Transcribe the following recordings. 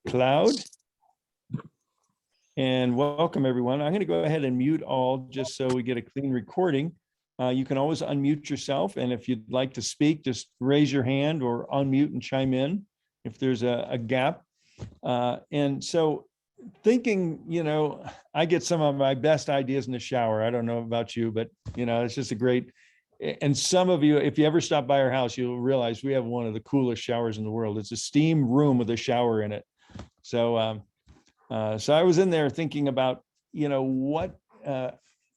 cloud. And welcome everyone. I'm going to go ahead and mute all just so we get a clean recording. You can always unmute yourself. And if you'd like to speak, just raise your hand or unmute and chime in if there's a gap. And so thinking, I get some of my best ideas in the shower. I don't know about you, but it's just a great, and some of you, if you ever stop by our house, you'll realize we have one of the coolest showers in the world. It's a steam room with a shower in it. So, so I was in there thinking about,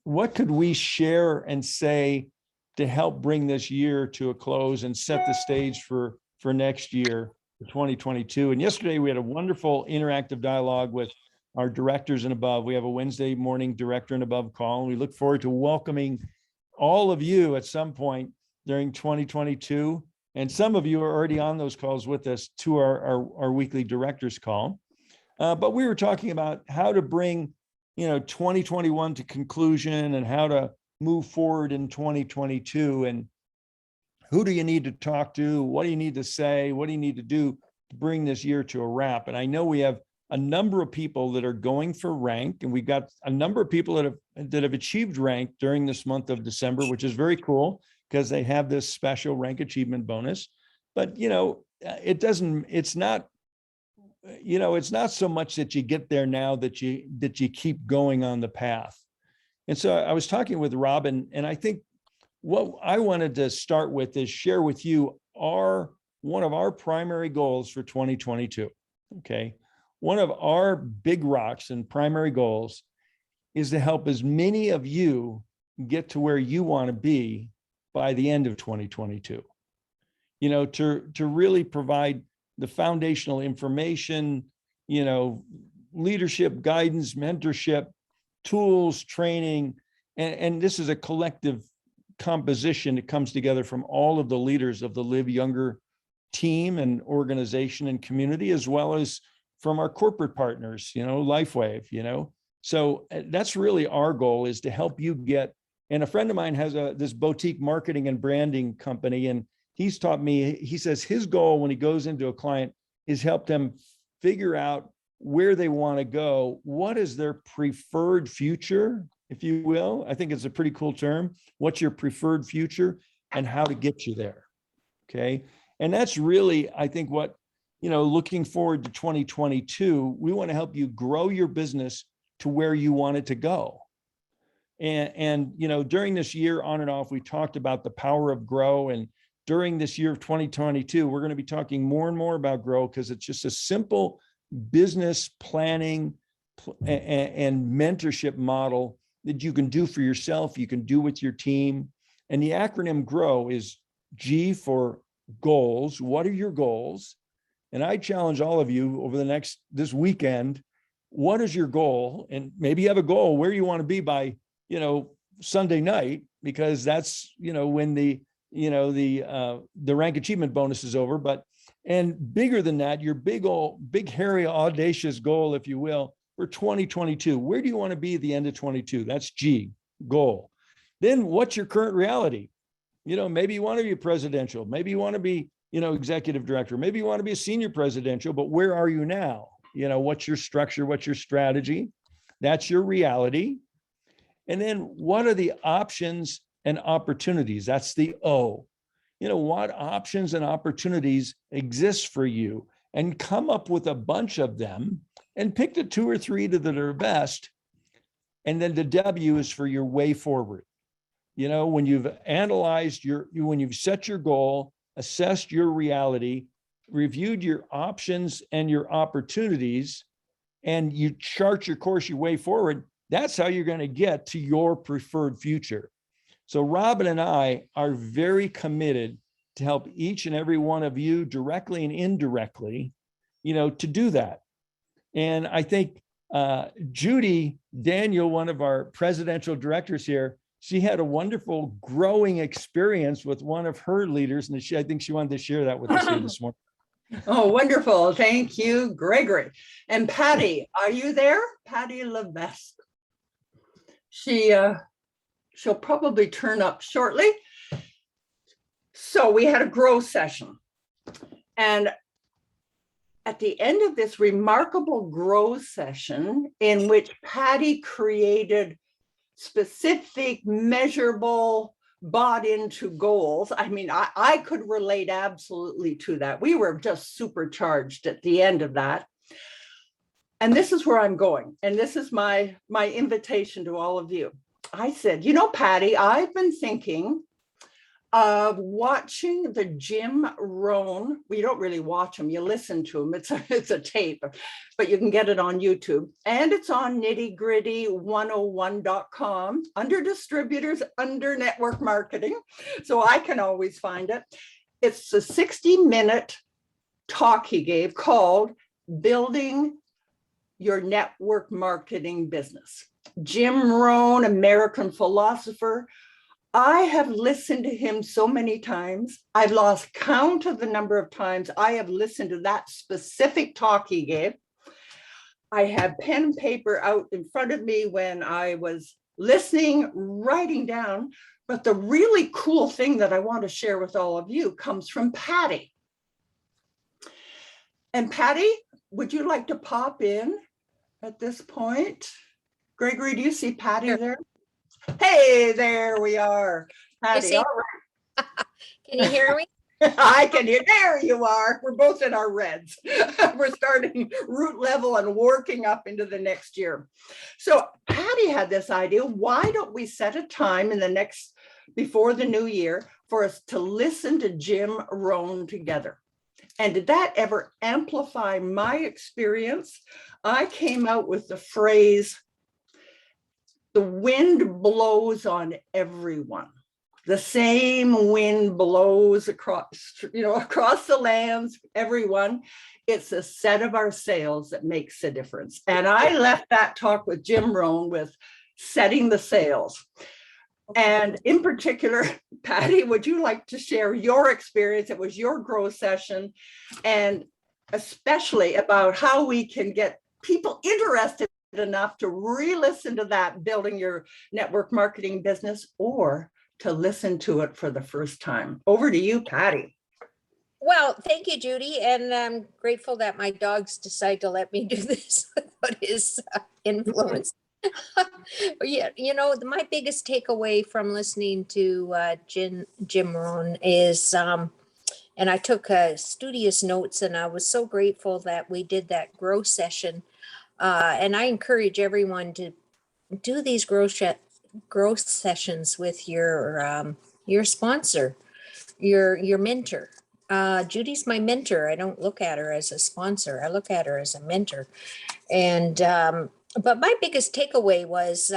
what could we share and say to help bring this year to a close and set the stage for next year, 2022. And yesterday we had a wonderful interactive dialogue with our directors and above. We have a Wednesday morning director and above call, and we look forward to welcoming all of you at some point during 2022. And some of you are already on those calls with us to our weekly directors call. But we were talking about how to bring, 2021 to conclusion and how to move forward in 2022. And who do you need to talk to? What do you need to say? What do you need to do to bring this year to a wrap? And I know we have a number of people that are going for rank, and we've got a number of people that have achieved rank during this month of December, which is very cool because they have this special rank achievement bonus. But it's not so much that you get there now that you keep going on the path. And so I was talking with Robin, and I think what I wanted to start with is share with you one of our primary goals for 2022. Okay. One of our big rocks and primary goals is to help as many of you get to where you want to be by the end of 2022. To really provide the foundational information, leadership, guidance, mentorship, tools, training, and this is a collective composition that comes together from all of the leaders of the Live Younger team and organization and community, as well as from our corporate partners, LifeWave, So that's really our goal, is to help you get, and a friend of mine has this boutique marketing and branding company, and he's taught me, he says his goal when he goes into a client is help them figure out where they want to go. What is their preferred future, if you will? I think it's a pretty cool term. What's your preferred future and how to get you there? Okay. And that's really, I think, what, looking forward to 2022, we want to help you grow your business to where you want it to go. And during this year on and off, we talked about the power of grow. And during this year of 2022, we're going to be talking more and more about grow, because it's just a simple business planning and mentorship model that you can do for yourself, you can do with your team. And the acronym GROW is G for goals. What are your goals? And I challenge all of you over this weekend, what is your goal? And maybe you have a goal where you want to be by, Sunday night, because that's, when the rank achievement bonus is over. And bigger than that, your big, hairy, audacious goal, if you will, for 2022. Where do you want to be at the end of 22? That's G, goal. Then what's your current reality? Maybe you want to be presidential. Maybe you want to be, executive director. Maybe you want to be a senior presidential, but where are you now? What's your structure? What's your strategy? That's your reality. And then what are the options and opportunities? That's the O. What options and opportunities exist for you, and come up with a bunch of them and pick the 2 or 3 that are best. And then the W is for your way forward. When you've analyzed when you've set your goal, assessed your reality, reviewed your options and your opportunities, and you chart your course, your way forward, that's how you're going to get to your preferred future. So Robin and I are very committed to help each and every one of you, directly and indirectly, to do that. And I think Judy Daniel, one of our presidential directors here, she had a wonderful growing experience with one of her leaders, and I think she wanted to share that with us here this morning. Oh, wonderful. Thank you, Gregory. And Patty, are you there? Patty Levesque. She'll probably turn up shortly. So we had a grow session. And at the end of this remarkable grow session in which Patty created specific, measurable, bought into goals. I mean, I could relate absolutely to that. We were just supercharged at the end of that. And this is where I'm going. And this is my invitation to all of you. I said, you know, Patty, I've been thinking of watching the Jim Rohn. We don't really watch them, you listen to them. It's a tape, but you can get it on YouTube. And it's on nittygritty101.com under distributors, under network marketing. So I can always find it. It's a 60-minute talk he gave called Building Your Network Marketing Business. Jim Rohn, American philosopher. I have listened to him so many times. I've lost count of the number of times I have listened to that specific talk he gave. I have pen and paper out in front of me when I was listening, writing down. But the really cool thing that I want to share with all of you comes from Patty. And Patty, would you like to pop in at this point? Gregory, do you see Patty there? Hey, there we are. Patty, all right. Can you hear me? I can hear. There you are. We're both in our reds. We're starting root level and working up into the next year. So Patty had this idea. Why don't we set a time in the next, before the new year, for us to listen to Jim Rohn together? And did that ever amplify my experience? I came out with the phrase, the wind blows on everyone. The same wind blows across the lands, everyone. It's a set of our sails that makes a difference. And I left that talk with Jim Rohn with setting the sails. And in particular, Patty, would you like to share your experience? It was your growth session, and especially about how we can get people interested enough to re-listen to that, building your network marketing business, or to listen to it for the first time. Over to you, Patty. Well, thank you, Judy. And I'm grateful that my dogs decide to let me do this without his influence. Yeah, my biggest takeaway from listening to Jim Rohn is, and I took studious notes, and I was so grateful that we did that growth session. And I encourage everyone to do these growth sessions with your sponsor, your mentor. Judy's my mentor. I don't look at her as a sponsor. I look at her as a mentor. And but my biggest takeaway was,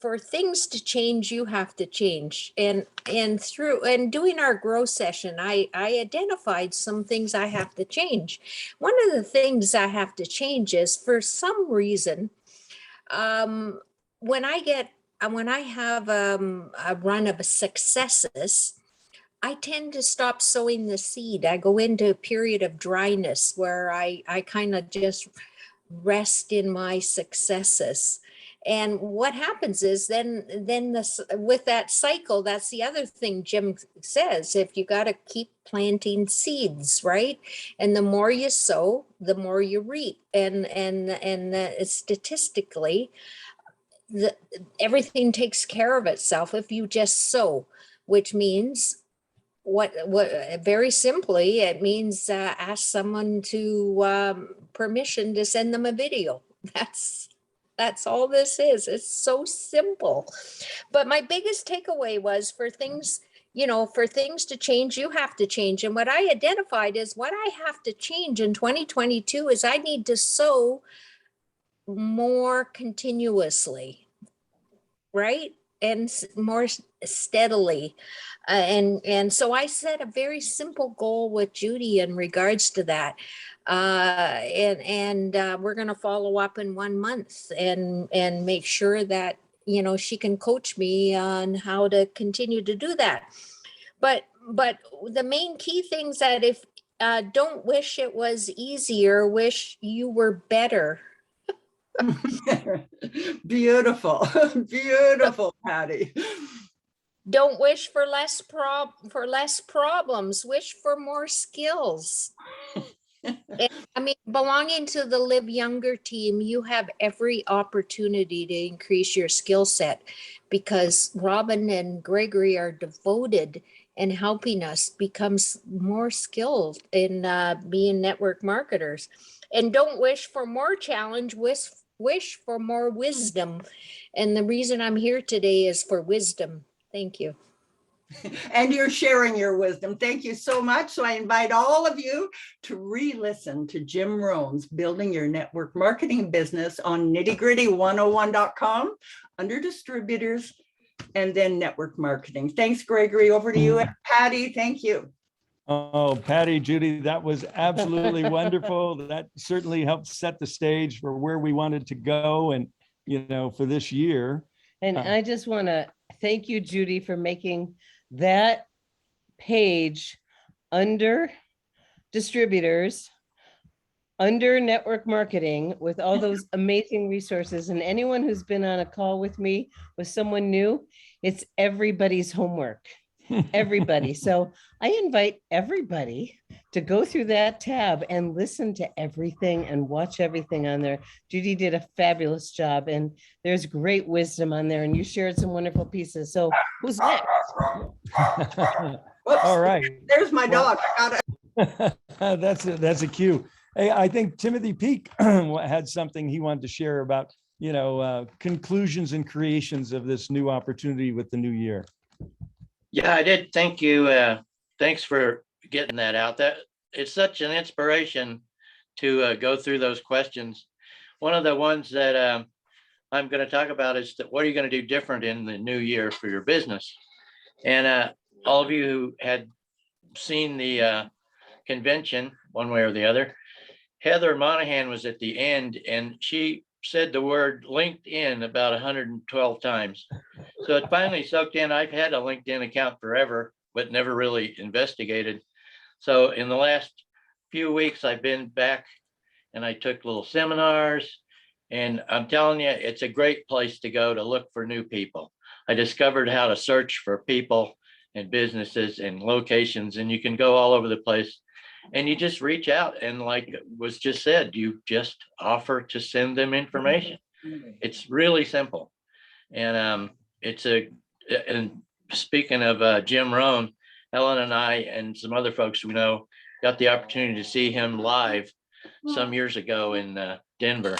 for things to change, you have to change. And doing our growth session, I identified some things I have to change. One of the things I have to change is, for some reason, when I have a run of successes, I tend to stop sowing the seed. I go into a period of dryness where I kind of just rest in my successes. And what happens is then with that cycle, that's the other thing Jim says, if you got to keep planting seeds, right? And the more you sow, the more you reap. And statistically, everything takes care of itself if you just sow, which means what very simply, it means ask someone to permission to send them a video. That's all this is. It's so simple. But my biggest takeaway was, for things to change, you have to change. And what I identified is, what I have to change in 2022 is I need to sow more continuously, right? And more steadily. And so I set a very simple goal with Judy in regards to that. And we're going to follow up in 1 month and make sure that, she can coach me on how to continue to do that. But the main key things that, if don't wish it was easier, wish you were better. Beautiful, beautiful, Patty. Don't wish for less problems, wish for more skills. I mean, belonging to the Live Younger team, you have every opportunity to increase your skill set because Robin and Gregory are devoted and helping us become more skilled in being network marketers. And don't wish for more challenge, wish for more wisdom. And the reason I'm here today is for wisdom. Thank you. And you're sharing your wisdom. Thank you so much. So I invite all of you to re-listen to Jim Rohn's Building Your Network Marketing Business on nittygritty101.com under distributors and then network marketing. Thanks, Gregory. Over to you. And Patty, thank you. Oh, Patty, Judy, that was absolutely wonderful. That certainly helped set the stage for where we wanted to go and, for this year. And I just want to thank you, Judy, for making that page under distributors, under network marketing with all those amazing resources. And anyone who's been on a call with me with someone new, it's everybody's homework, everybody. So I invite everybody to go through that tab and listen to everything and watch everything on there. Judy did a fabulous job and there's great wisdom on there and you shared some wonderful pieces. So who's next? Whoops. All right. There's my dog. I gotta... That's a cue. Hey, I think Timothy Peak had something he wanted to share about, conclusions and creations of this new opportunity with the new year. Yeah, I did. Thank you. Thanks for getting that out. That it's such an inspiration to go through those questions. One of the ones that I'm going to talk about is that what are you going to do different in the new year for your business? And all of you who had seen the convention one way or the other, Heather Monahan was at the end and she said the word LinkedIn about 112 times. So it finally soaked in. I've had a LinkedIn account forever, but never really investigated. So in the last few weeks, I've been back and I took little seminars and I'm telling you, it's a great place to go to look for new people. I discovered how to search for people and businesses and locations, and you can go all over the place and you just reach out and like was just said, you just offer to send them information. It's really simple. And and speaking of Jim Rohn, Helen and I and some other folks we know got the opportunity to see him live some years ago in Denver.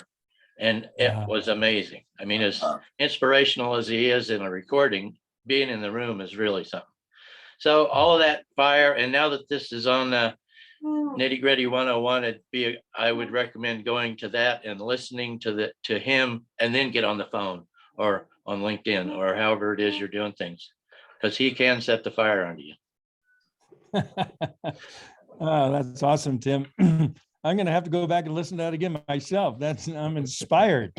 And it was amazing. I mean, as inspirational as he is in a recording, being in the room is really something. So all of that fire, and now that this is on Nitty Gritty 101, I would recommend going to that and listening to him, and then get on the phone or on LinkedIn or however it is you're doing things, because he can set the fire under you. Oh, that's awesome, Tim. I'm going to have to go back and listen to that again myself. I'm inspired.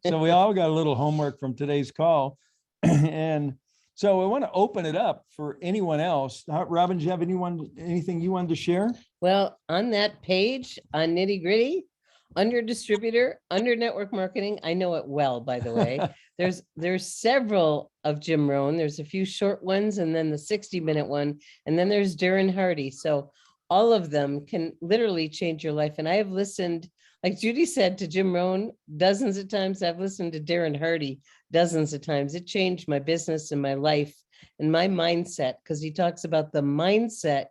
So we all got a little homework from today's call. And so I want to open it up for anyone else. Robin, do you have anything you wanted to share? Well, on that page on Nitty Gritty, under distributor, under network marketing, I know it well, by the way. There's several of Jim Rohn. There's a few short ones and then the 60-minute one. And then there's Darren Hardy. So all of them can literally change your life. And I have listened, like Judy said, to Jim Rohn dozens of times. I've listened to Darren Hardy dozens of times. It changed my business and my life and my mindset, because he talks about the mindset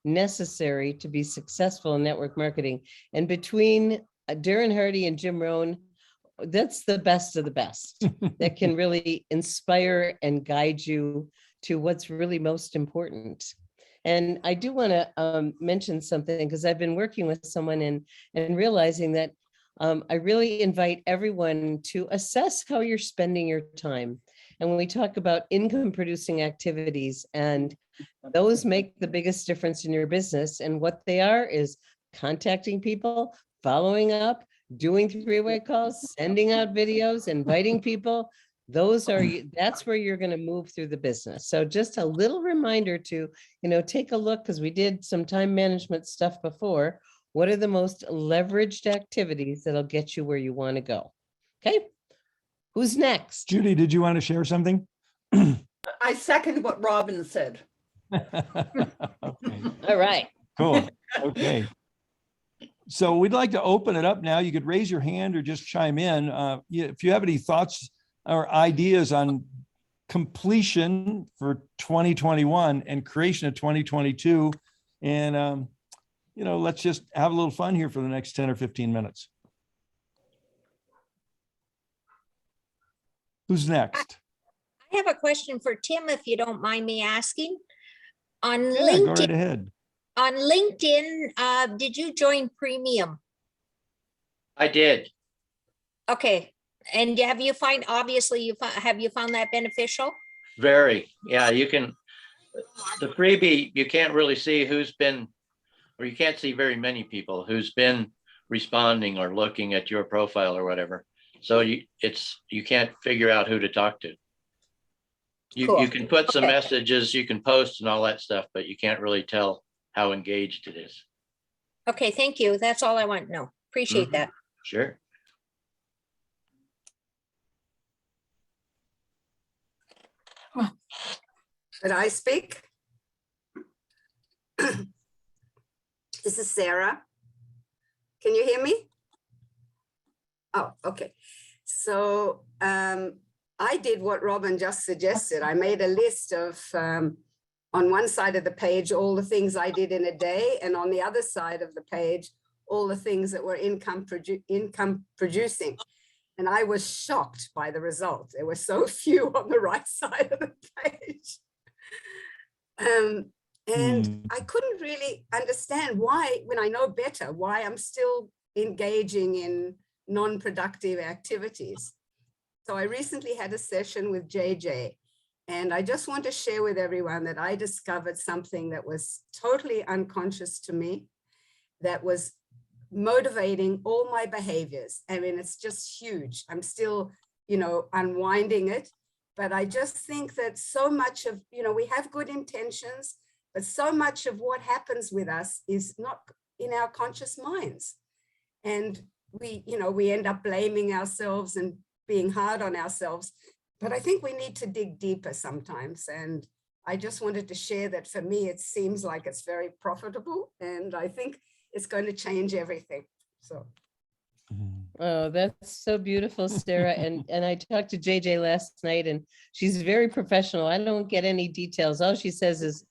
necessary to be successful in network marketing. And between Darren Hardy and Jim Rohn, that's the best of the best that can really inspire and guide you to what's really most important. And I do want to mention something, because I've been working with someone and realizing that I really invite everyone to assess how you're spending your time. And when we talk about income producing activities, and those make the biggest difference in your business, and what they are is contacting people, following up, doing three-way calls, sending out videos, inviting people. That's where you're going to move through the business. So just a little reminder to, take a look, because we did some time management stuff before. What are the most leveraged activities that'll get you where you want to go? Okay. Who's next? Judy, did you want to share something? I second what Robin said. Okay. All right. Cool. Okay. So we'd like to open it up now. You could raise your hand or just chime in. If you have any thoughts or ideas on completion for 2021 and creation of 2022. And, let's just have a little fun here for the next 10 or 15 minutes. Who's next? I have a question for Tim, if you don't mind me asking. On Yeah, go LinkedIn, right ahead. did you join premium? I did. Okay, and have you found that beneficial? Very. Yeah, you can, the freebie, you can't really see who's been, or you can't see very many people who's been responding or looking at your profile or whatever. So you can't figure out who to talk to. You Cool. can put some Okay. messages, you can post and all that stuff, but you can't really tell how engaged it is. Okay, thank you. That's all I want to know. Appreciate Mhm. that. Sure. Could I speak? This is Sarah. Can you hear me? Oh, okay. So I did what Robin just suggested. I made a list of, on one side of the page, all the things I did in a day, and on the other side of the page, all the things that were income producing. And I was shocked by the result. There were so few on the right side of the page. And I couldn't really understand why, when I know better, why I'm still engaging in non-productive activities. So I recently had a session with JJ, and I just want to share with everyone that I discovered something that was totally unconscious to me, that was motivating all my behaviors. I mean, it's just huge. I'm still, unwinding it. But I just think that so much of, we have good intentions, but so much of what happens with us is not in our conscious minds. And we end up blaming ourselves and being hard on ourselves. But I think we need to dig deeper sometimes. And I just wanted to share that for me, it seems like it's very profitable. And I think it's going to change everything. So. Oh, that's so beautiful, Sarah. And I talked to JJ last night, and she's very professional. I don't get any details. All she says is,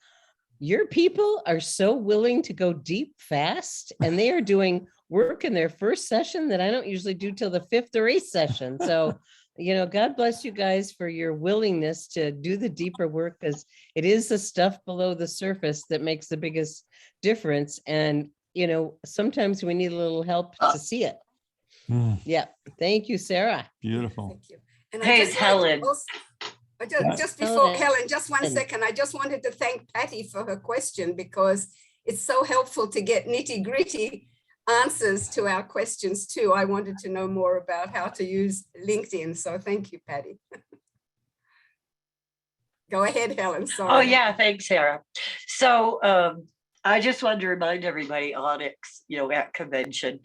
your people are so willing to go deep fast, and they are doing work in their first session that I don't usually do till the 5th or 8th session. So, God bless you guys for your willingness to do the deeper work, because it is the stuff below the surface that makes the biggest difference. And, sometimes we need a little help to see it. Yeah. Thank you, Sarah. Beautiful. Thank you. And Hey, I it's Helen. Just before Helen. Helen, just 1 second. I just wanted to thank Patty for her question, because it's so helpful to get nitty-gritty answers to our questions too. I wanted to know more about how to use LinkedIn. So thank you, Patty. Go ahead, Helen. Sorry. Oh, yeah, thanks, Sarah. So I just wanted to remind everybody, Onyx, at convention,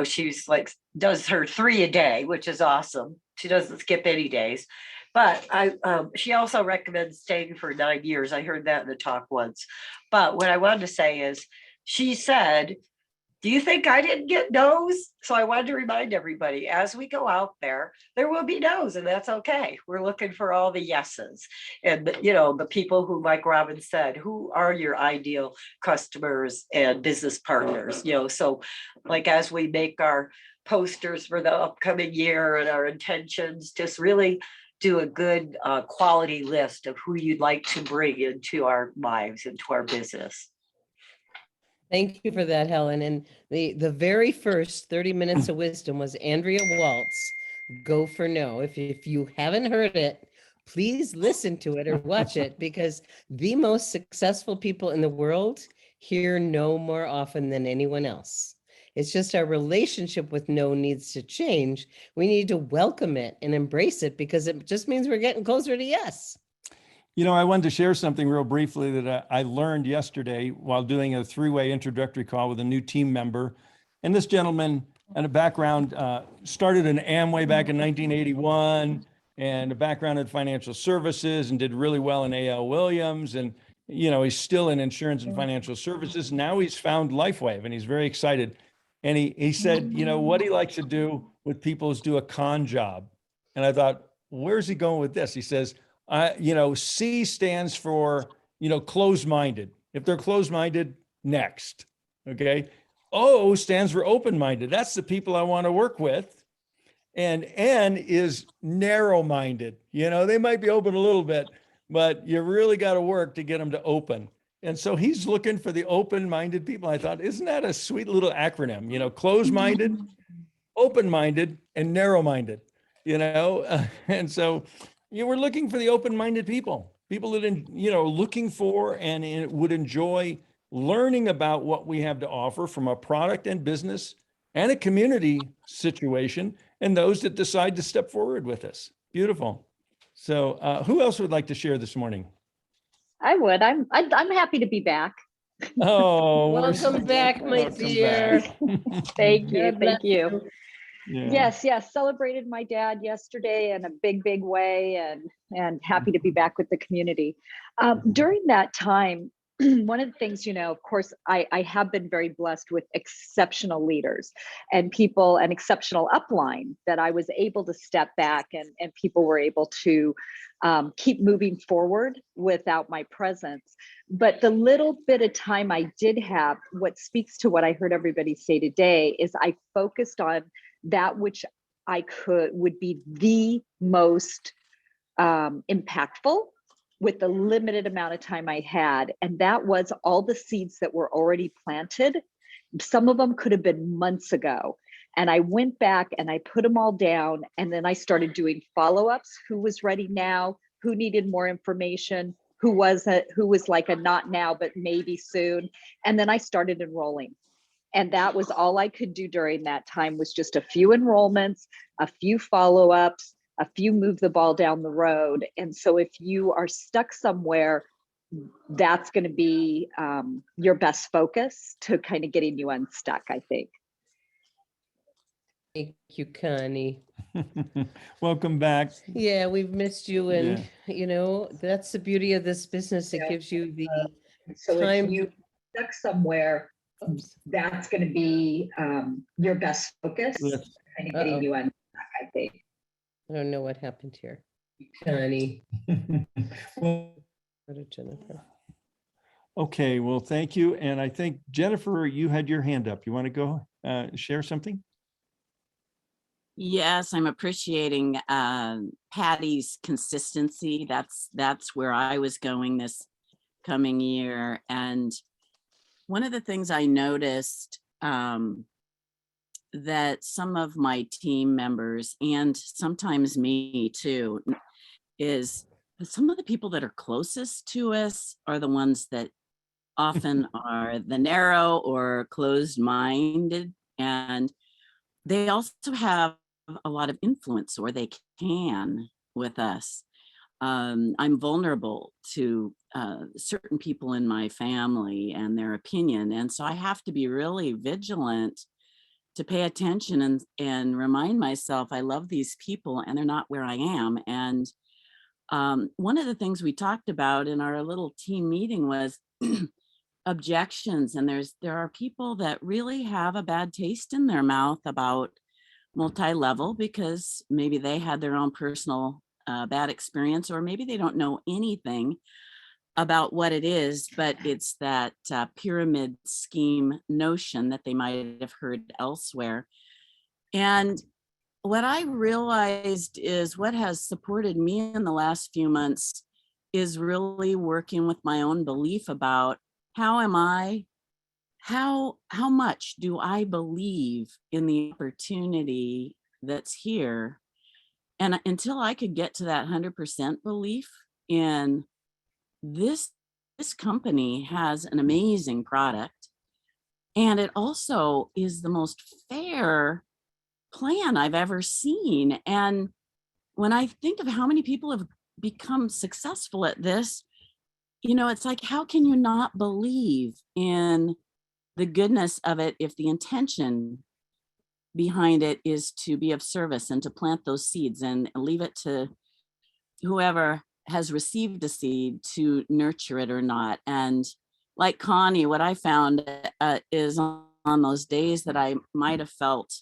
she's like, does her 3 a day, which is awesome. She doesn't skip any days. But she also recommends staying for 9 years. I heard that in the talk once. But what I wanted to say is, she said, do you think I didn't get no's? So I wanted to remind everybody, as we go out there will be no's, and that's okay. We're looking for all the yeses. And, the people who, like Robin said, who are your ideal customers and business partners, so like, as we make our posters for the upcoming year and our intentions, just really do a good quality list of who you'd like to bring into our lives, into our business. Thank you for that, Helen. And the very first 30 minutes of wisdom was Andrea Waltz, Go for No. If you haven't heard it, please listen to it or watch it, because the most successful people in the world hear no more often than anyone else. It's just our relationship with no needs to change. We need to welcome it and embrace it, because it just means we're getting closer to yes. I wanted to share something real briefly that I learned yesterday while doing a 3-way introductory call with a new team member. And this gentleman had a background, started an Amway back in 1981, and a background in financial services, and did really well in A.L. Williams. And, he's still in insurance and financial services. Now he's found LifeWave, and he's very excited. And he said, you know, what he likes to do with people is do a con job. And I thought, where's he going with this? He says, C stands for, closed-minded. If they're closed-minded, next. Okay. O stands for open-minded. That's the people I want to work with. And N is narrow-minded. They might be open a little bit, but you really got to work to get them to open. And so he's looking for the open-minded people. I thought, isn't that a sweet little acronym? Closed-minded, open-minded, and narrow-minded. And so you were looking for the open-minded people that, looking for and would enjoy learning about what we have to offer from a product and business and a community situation, and those that decide to step forward with us. Beautiful. So who else would like to share this morning? I would. I'm happy to be back. Oh, Welcome back, my dear. Thank you. God bless Thank you. Yeah. Yes. Celebrated my dad yesterday in a big way, and happy to be back with the community. During that time, one of the things, of course, I have been very blessed with exceptional leaders and people, and exceptional upline that I was able to step back and people were able to keep moving forward without my presence. But the little bit of time I did have, what speaks to what I heard everybody say today, is I focused on that which would be the most impactful with the limited amount of time I had. And that was all the seeds that were already planted. Some of them could have been months ago. And I went back and I put them all down. And then I started doing follow-ups. Who was ready now? Who needed more information? Who was like a not now, but maybe soon. And then I started enrolling. And that was all I could do during that time, was just a few enrollments, a few follow-ups, a few move the ball down the road. And so if you are stuck somewhere, that's going to be your best focus to kind of getting you unstuck, I think. Thank you, Connie. Welcome back. Yeah, we've missed you. And, that's the beauty of this business. It Yeah. gives you the So time. if you stuck somewhere, that's going to be your best focus, Yes. kind of getting you unstuck, I think. I don't know what happened here. Connie. Well, Go to Jennifer. okay, well, thank you. And I think, Jennifer, you had your hand up. You want to go share something? Yes, I'm appreciating Patty's consistency. That's where I was going this coming year. And one of the things I noticed that some of my team members, and sometimes me too, is some of the people that are closest to us are the ones that often are the narrow or closed-minded, and they also have a lot of influence, or they can, with us. I'm vulnerable to certain people in my family and their opinion, and so I have to be really vigilant to pay attention and remind myself I love these people and they're not where I am. And one of the things we talked about in our little team meeting was objections. And there are people that really have a bad taste in their mouth about multi-level because maybe they had their own personal bad experience, or maybe they don't know anything about what it is, but it's that pyramid scheme notion that they might have heard elsewhere. And what I realized is what has supported me in the last few months is really working with my own belief about how much do I believe in the opportunity that's here? And until I could get to that 100% belief in this company has an amazing product, and it also is the most fair plan I've ever seen. And when I think of how many people have become successful at this, it's like, how can you not believe in the goodness of it if the intention behind it is to be of service and to plant those seeds and leave it to whoever has received a seed to nurture it or not. And like Connie, what I found is on on those days that I might have felt,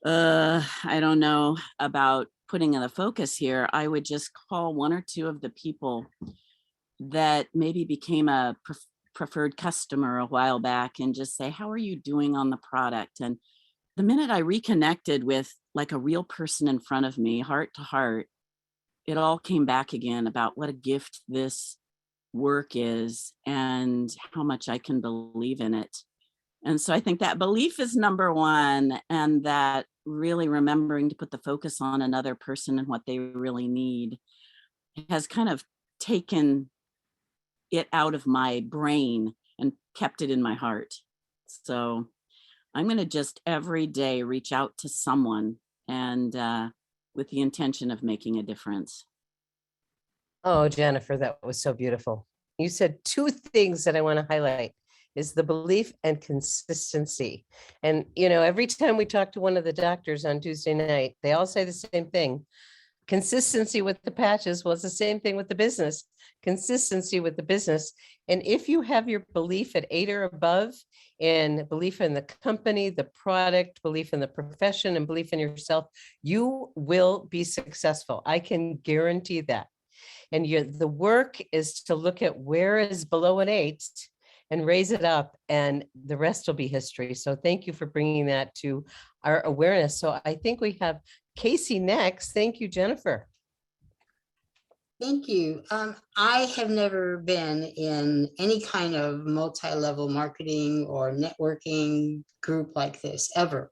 I don't know about putting in the focus here, I would just call one or two of the people that maybe became a preferred customer a while back and just say, how are you doing on the product? And the minute I reconnected with like a real person in front of me, heart to heart, it all came back again about what a gift this work is and how much I can believe in it. And so I think that belief is number one, and that really remembering to put the focus on another person and what they really need has kind of taken it out of my brain and kept it in my heart. So I'm going to just every day reach out to someone and with the intention of making a difference. Oh, Jennifer, that was so beautiful. You said two things that I want to highlight is the belief and consistency. And, you know, every time we talk to one of the doctors on Tuesday night, they all say the same thing. Consistency with the patches was the same thing with the business, consistency with the business. And if you have your belief at 8 or above, and belief in the company, the product, belief in the profession, and belief in yourself, you will be successful. I can guarantee that. And the work is to look at where is below an 8 and raise it up, and the rest will be history. So thank you for bringing that to our awareness. So I think we have Casey next. Thank you, Jennifer. Thank you. I have never been in any kind of multi-level marketing or networking group like this, ever.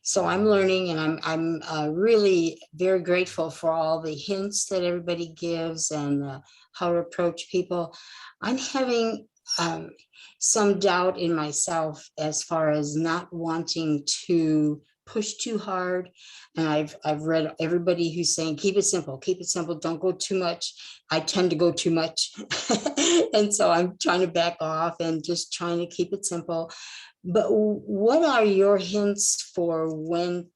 So I'm learning, and I'm really very grateful for all the hints that everybody gives and how to approach people. I'm having some doubt in myself as far as not wanting to push too hard. And I've read everybody who's saying, keep it simple, don't go too much. I tend to go too much. And so I'm trying to back off and just trying to keep it simple. But what are your hints for when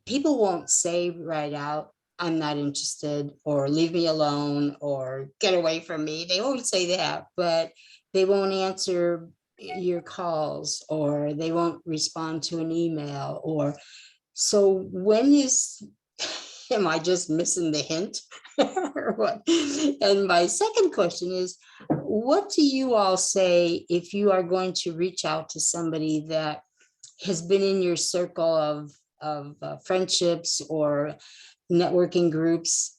people won't say right out, I'm not interested, or leave me alone, or get away from me? They won't say that, but they won't answer your calls, or they won't respond to an email, or so when is, am I just missing the hint or what? And my second question is, what do you all say if you are going to reach out to somebody that has been in your circle of friendships or networking groups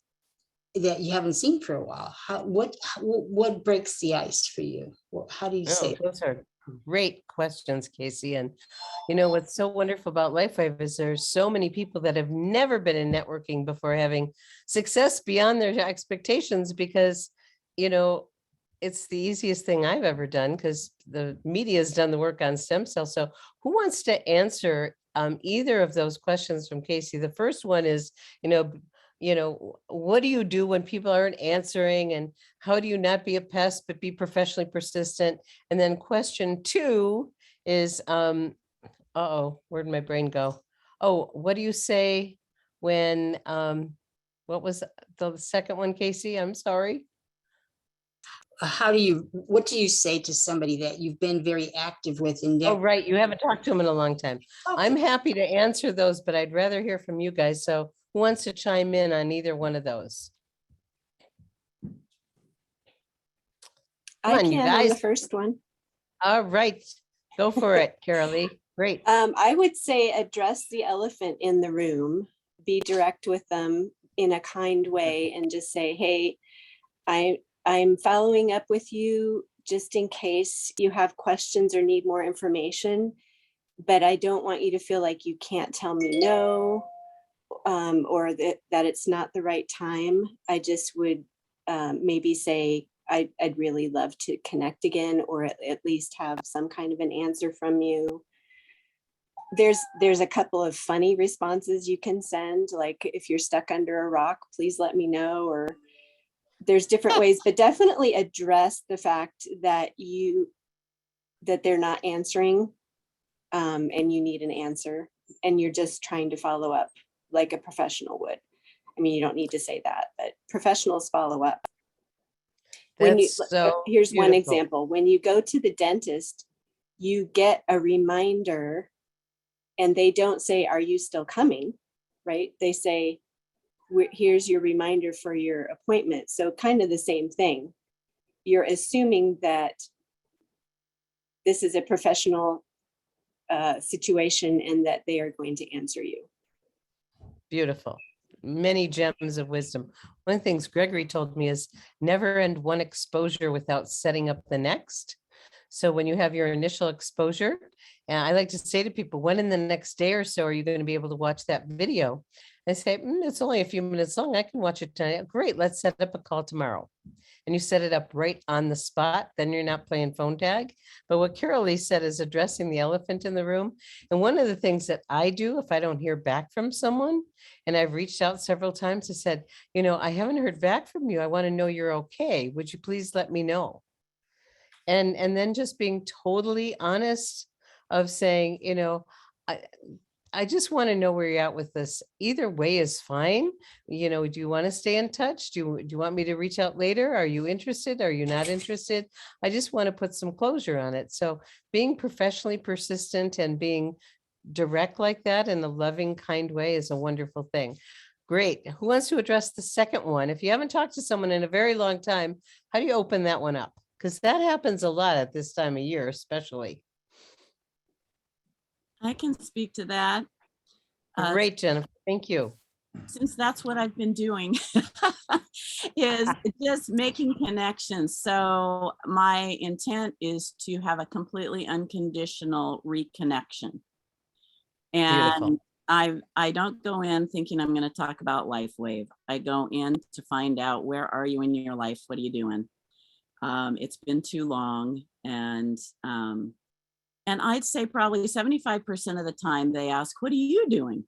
that you haven't seen for a while? What breaks the ice for you? How do you say Those are great questions, Casey. And you know, what's so wonderful about LifeWave is there's so many people that have never been in networking before having success beyond their expectations, because, you know, it's the easiest thing I've ever done because the media has done the work on stem cells. So who wants to answer either of those questions from Casey? The first one is, you know, what do you do when people aren't answering, and how do you not be a pest but be professionally persistent? And then question 2 is, where'd my brain go? Oh, what do you say when, what was the second one, Casey? I'm sorry. What do you say to somebody that you've been very active with in Oh, right. You haven't talked to them in a long time. Okay. I'm happy to answer those, but I'd rather hear from you guys. So who wants to chime in on either one of those? Come I on, can you on guys. the first one. All right, go for it, Carolee. Great. I would say address the elephant in the room, be direct with them in a kind way, and just say, hey, I'm following up with you just in case you have questions or need more information, but I don't want you to feel like you can't tell me no, or that it's not the right time. I just would maybe say, I'd really love to connect again, or at least have some kind of an answer from you. There's a couple of funny responses you can send, like, if you're stuck under a rock, please let me know, or there's different ways, but definitely address the fact that they're not answering, and you need an answer, and you're just trying to follow up like a professional would. I mean, you don't need to say that, but professionals follow up. Here's one example. When you go to the dentist, you get a reminder, and they don't say, "Are you still coming?" Right? They say, "Here's your reminder for your appointment." So kind of the same thing. You're assuming that this is a professional situation and that they are going to answer you. Beautiful. Many gems of wisdom. One of the things Gregory told me is never end one exposure without setting up the next. So when you have your initial exposure, and I like to say to people, when in the next day or so are you going to be able to watch that video? I say, it's only a few minutes long. I can watch it tonight. Great. Let's set up a call tomorrow. And you set it up right on the spot. Then you're not playing phone tag. But what Carol Lee said is addressing the elephant in the room. And one of the things that I do, if I don't hear back from someone, and I've reached out several times, I said, I haven't heard back from you. I want to know you're okay. Would you please let me know? And then just being totally honest of saying, I just want to know where you're at with this. Either way is fine. Do you want to stay in touch? Do you want me to reach out later? Are you interested? Are you not interested? I just want to put some closure on it. So being professionally persistent and being direct like that in a loving, kind way is a wonderful thing. Great. Who wants to address the second one? If you haven't talked to someone in a very long time, how do you open that one up? Because that happens a lot at this time of year, especially. I can speak to that. Great, Jennifer. Thank you. Since that's what I've been doing, is just making connections. So my intent is to have a completely unconditional reconnection. And Beautiful. I don't go in thinking I'm going to talk about LifeWave. I go in to find out, where are you in your life? What are you doing? It's been too long. And I'd say probably 75% of the time they ask, what are you doing?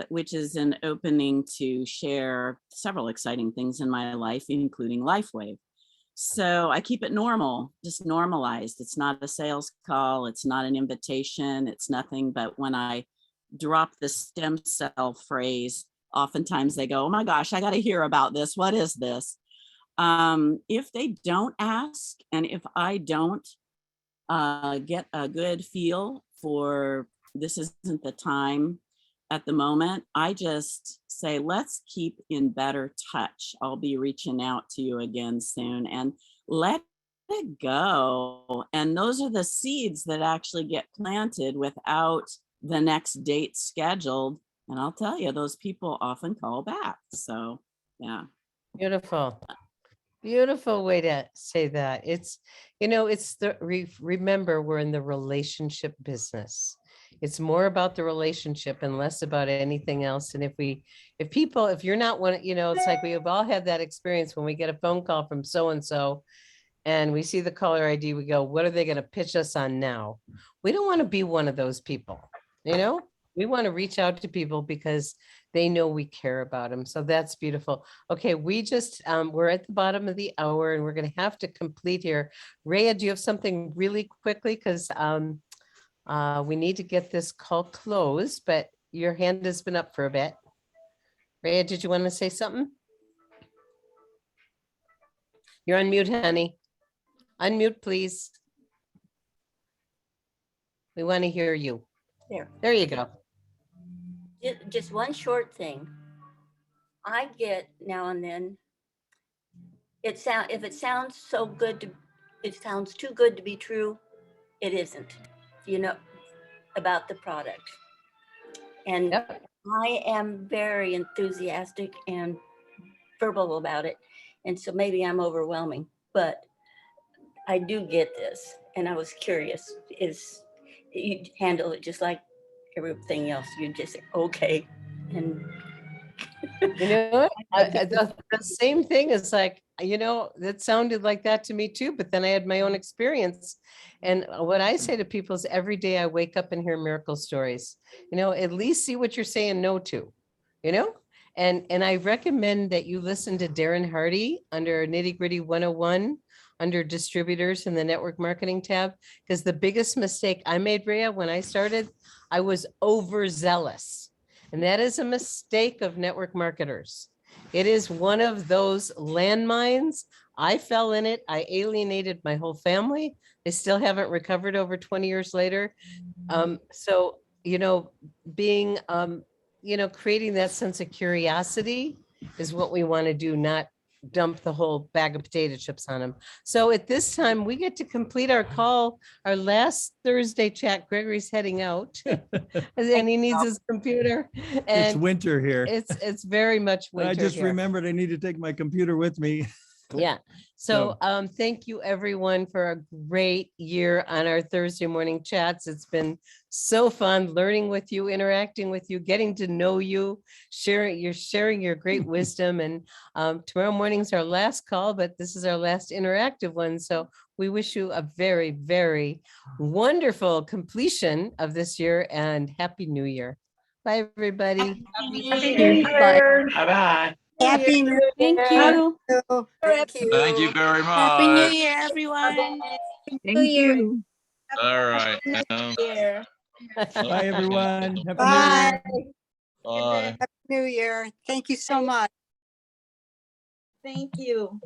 Which is an opening to share several exciting things in my life, including LifeWave. So I keep it normal, just normalized. It's not a sales call. It's not an invitation. It's nothing. But when I drop the stem cell phrase, oftentimes they go, oh my gosh, I got to hear about this. What is this? If they don't ask, and if I don't get a good feel for this isn't the time at the moment, I just say, let's keep in better touch. I'll be reaching out to you again soon, and let it go. And those are the seeds that actually get planted without the next date scheduled. And I'll tell you, those people often call back. So, yeah. Beautiful. Beautiful way to say that. It's, it's remember, we're in the relationship business. It's more about the relationship and less about anything else. And if you're not one, it's like we've all had that experience when we get a phone call from so-and-so and we see the caller ID, we go, what are they going to pitch us on now? We don't want to be one of those people. We want to reach out to people because they know we care about them. So that's beautiful. Okay, we just, we're at the bottom of the hour and we're going to have to complete here. Rhea, do you have something really quickly? Because we need to get this call closed, but your hand has been up for a bit. Rhea, did you want to say something? You're on mute, honey. Unmute, please. We want to hear you. There you go. Just one short thing. I get now and then, if it sounds so good it sounds too good to be true, it isn't, about the product. And Yep. I am very enthusiastic and verbal about it. And so maybe I'm overwhelming, but I do get this. And I was curious, you handle it just like everything else. You just say, okay. And what? The same thing is like, that sounded like that to me too, but then I had my own experience. And what I say to people is every day I wake up and hear miracle stories, at least see what you're saying no to, and I recommend that you listen to Darren Hardy under Nitty Gritty 101 under distributors in the network marketing tab, because the biggest mistake I made, Rhea, when I started, I was overzealous. And that is a mistake of network marketers. It is one of those landmines I fell in it. I alienated my whole family. I still haven't recovered over 20 years later. So, you know, being, you know, creating that sense of curiosity is what we want to do, not dump the whole bag of potato chips on them. So at this time, we get to complete our call, our last Thursday chat. Gregory's heading out and he needs his computer. It's And winter here. it's very much winter I just here. remembered I need to take my computer with me. Yeah. So thank you everyone for a great year on our Thursday morning chats. It's been so fun learning with you, interacting with you, getting to know you, sharing your great wisdom. And tomorrow morning's our last call, but this is our last interactive one. So we wish you a very, very wonderful completion of this year and Happy New Year. Bye, everybody. Happy New Year. Bye-bye. Happy New Thank Year. you. Thank you. Thank you very Happy New much. Year, everyone. Thank you. All right. Year. Bye, everyone. Happy New Bye. Year. Bye. Happy New Year. Thank you so much. Thank you.